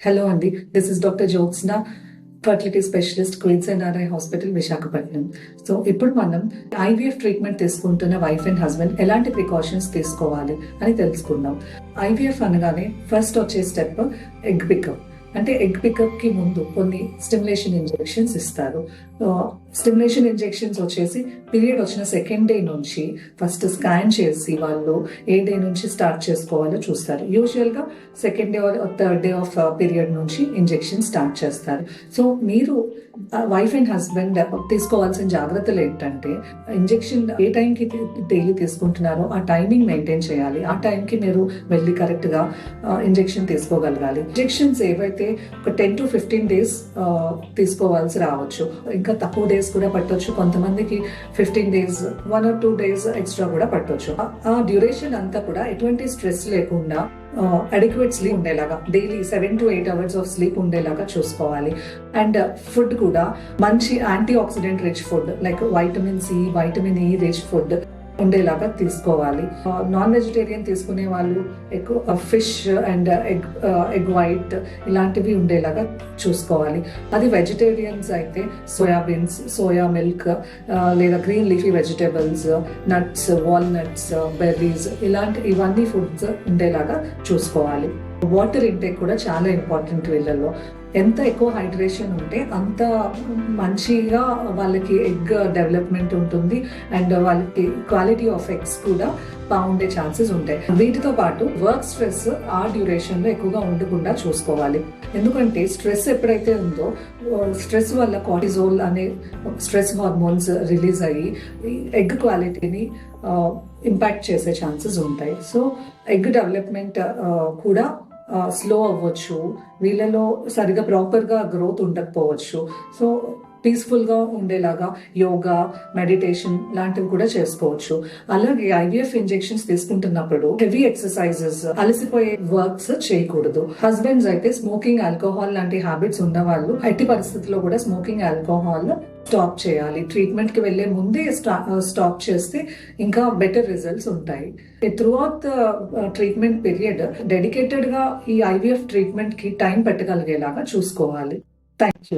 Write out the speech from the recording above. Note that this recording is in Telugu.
హలో అండి, this is doctor Jyotsna, fertility specialist, Queen's and RI hospital, Visakhapatnam. So ఇప్పుడు మనం ఐవీఎఫ్ ట్రీట్మెంట్ తీసుకుంటున్న వైఫ్ అండ్ హస్బెండ్ ఎలాంటి ప్రికాషన్స్ తీసుకోవాలి అని తెలుసుకుందాం. ఐవీఎఫ్ అనగానే ఫస్ట్ వచ్చే స్టెప్ ఎగ్ పికప్. అంటే ఎగ్ పికప్ కి ముందు కొన్ని స్టిమ్యులేషన్ ఇంజెక్షన్స్ ఇస్తారు. స్టిమ్యులేషన్ ఇంజెక్షన్స్ వచ్చేసి పీరియడ్ వచ్చిన సెకండ్ డే నుంచి ఫస్ట్ స్కాన్ చేసి వాళ్ళు ఏ డే నుంచి స్టార్ట్ చేసుకోవాలో చూస్తారు. యూజువల్ గా second day or third day of period నుంచి ఇంజెక్షన్ స్టార్ట్ చేస్తారు. సో మీరు వైఫ్ అండ్ హస్బెండ్ తీసుకోవాల్సిన జాగ్రత్తలు ఏంటంటే, ఇంజెక్షన్ ఏ టైంకి డైలీ తీసుకుంటున్నారో ఆ టైమింగ్ మెయింటైన్ చేయాలి. ఆ టైంకి మీరు వెళ్ళి కరెక్ట్ గా ఇంజెక్షన్ తీసుకోగలగాలి. ఇంజెక్షన్స్ ఏవైతే ఒక 10 to 15 days తీసుకోవాల్సి రావచ్చు. ఇంకా తక్కువ డేస్ కూడా పట్టొచ్చు. కొంతమందికి 15 days, 1 or 2 days ఎక్స్ట్రా కూడా పట్టొచ్చు. ఆ డ్యూరేషన్ అంతా కూడా ఎటువంటి స్ట్రెస్ లేకుండా అడిక్వేట్ స్లీప్ ఉండేలాగా, daily 7 to 8 hours of sleep ఉండేలాగా చూసుకోవాలి. అండ్ ఫుడ్ కూడా మంచి antioxidant rich food like vitamin C, vitamin E rich food ఉండేలాగా తీసుకోవాలి. నాన్ వెజిటేరియన్ తీసుకునే వాళ్ళు ఎక్కువ ఫిష్ అండ్ ఎగ్ వైట్ ఇలాంటివి ఉండేలాగా చూసుకోవాలి. అది వెజిటేరియన్స్ అయితే సోయాబీన్స్, సోయా మిల్క్ లేదా green leafy vegetables, nuts, walnuts, berries ఇవన్నీ ఫుడ్స్ ఉండేలాగా చూసుకోవాలి. వాటర్ ఇంటేక్ కూడా చాలా ఇంపార్టెంట్. వీళ్ళలో ఎంత ఎక్కువ హైడ్రేషన్ ఉంటే అంత మంచిగా వాళ్ళకి ఎగ్ డెవలప్మెంట్ ఉంటుంది అండ్ వాళ్ళకి క్వాలిటీ ఆఫ్ ఎగ్స్ కూడా బాగుండే ఛాన్సెస్ ఉంటాయి. వీటితో పాటు వర్క్ స్ట్రెస్ ఆ డ్యూరేషన్ లో ఎక్కువగా ఉండకుండా చూసుకోవాలి. ఎందుకంటే స్ట్రెస్ ఎప్పుడైతే ఉందో, స్ట్రెస్ వల్ల కార్టిజోల్ అనే స్ట్రెస్ హార్మోన్స్ రిలీజ్ అయ్యి ఎగ్ క్వాలిటీని ఇంపాక్ట్ చేసే ఛాన్సెస్ ఉంటాయి. సో ఎగ్ డెవలప్మెంట్ కూడా స్లో అవ్వచ్చు. వీళ్ళలో సరిగా ప్రాపర్ గా గ్రోత్ ఉండకపోవచ్చు. సో పీస్ఫుల్ గా ఉండేలాగా యోగా, మెడిటేషన్ లాంటివి కూడా చేసుకోవచ్చు. అలాగే ఐవీఎఫ్ ఇంజెక్షన్స్ తీసుకుంటున్నప్పుడు హెవీ ఎక్సర్సైజెస్, అలసిపోయే వర్క్స్ చేయకూడదు. హస్బెండ్స్ అయితే స్మోకింగ్, ఆల్కహాల్ లాంటి హ్యాబిట్స్ ఉన్న వాళ్ళు ఎట్టి పరిస్థితుల్లో కూడా స్మోకింగ్, ఆల్కహాల్ స్టాప్ చేయాలి. ట్రీట్మెంట్ కి వెళ్లే ముందే స్టాప్ చేస్తే ఇంకా బెటర్ రిజల్ట్స్ ఉంటాయి. Through out treatment period dedicated గా ఈ ఐవీఎఫ్ ట్రీట్మెంట్ కి టైం పెట్టగలిగేలాగా చూసుకోవాలి. Thank you.